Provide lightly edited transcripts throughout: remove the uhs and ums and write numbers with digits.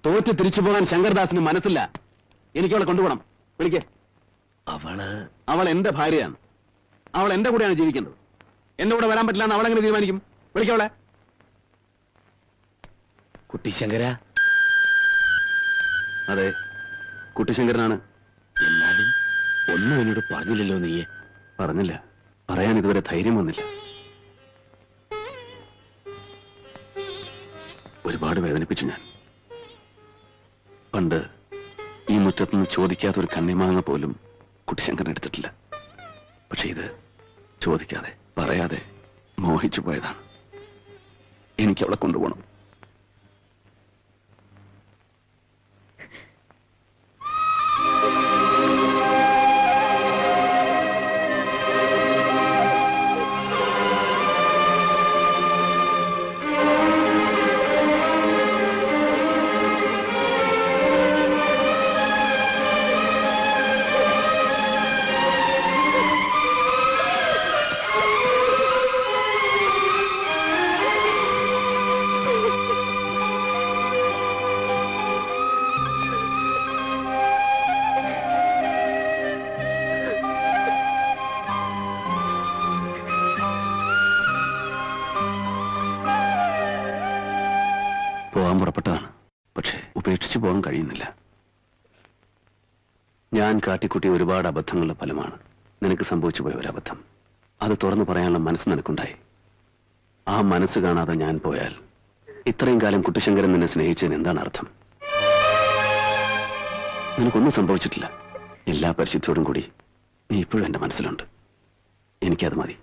തോറ്റ് തിരിച്ചു പോകാൻ ശങ്കർദാസിന് മനസ്സില്ല. എനിക്കവളെ കൊണ്ടുപോകണം. വിളിക്കേ. അവൾ എന്റെ ഭാര്യയാണ്. അവൾ എന്റെ കൂടെയാണ് ജീവിക്കുന്നത്. എന്റെ കൂടെ വരാൻ പറ്റില്ല എന്ന് അവളെങ്ങനെ തീരുമാനിക്കും? വിളിക്കവളെ. കുട്ടിശങ്കര? അതെ, കുട്ടിശങ്കരനാണ്. എന്നാലും ഒന്നും എന്നോട് പറഞ്ഞില്ലല്ലോ നീയെ. പറഞ്ഞില്ല, പറയാൻ ഇതുവരെ ധൈര്യം വന്നില്ല. ഒരുപാട് വേദനിപ്പിച്ചു ഞാൻ. പണ്ട് ഈ മുറ്റത്തുനിന്ന് ചോദിക്കാത്തൊരു കണ്ണിമാങ്ങ പോലും കുട്ടിശങ്കരൻ എടുത്തിട്ടില്ല. പക്ഷെ ഇത് ചോദിക്കാതെ പറയാതെ മോഹിച്ചു പോയതാണ്. എനിക്ക് അവളെ കൊണ്ടുപോകണം. പോകാൻ പുറപ്പെട്ടതാണ്. പക്ഷെ ഉപേക്ഷിച്ചു പോകാൻ കഴിയുന്നില്ല. ഞാൻ കാട്ടിക്കുട്ടിയ ഒരുപാട് അബദ്ധങ്ങളുടെ ഫലമാണ് നിനക്ക് സംഭവിച്ചു പോയ ഒരബദ്ധം. അത് തുറന്നു പറയാനുള്ള മനസ്സ് നിനക്കുണ്ടായി. ആ മനസ്സ് കാണാതെ ഞാൻ പോയാൽ ഇത്രയും കാലം കുട്ടിശങ്കരൻ നിന്നെ സ്നേഹിച്ചതിന് എന്താണ് അർത്ഥം? നിനക്കൊന്നും സംഭവിച്ചിട്ടില്ല. എല്ലാ പരിശുദ്ധിയോടും കൂടി നീ ഇപ്പോഴും എന്റെ മനസ്സിലുണ്ട്. എനിക്കത് മതി.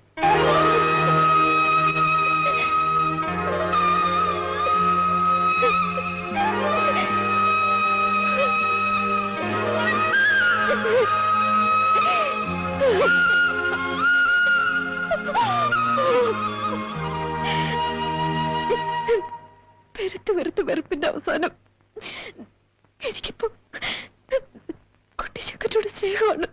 വെറുപ്പിന്റെ അവസാനം എനിക്കിപ്പോ കുട്ടിശങ്കരനോട് സ്നേഹമാണ്.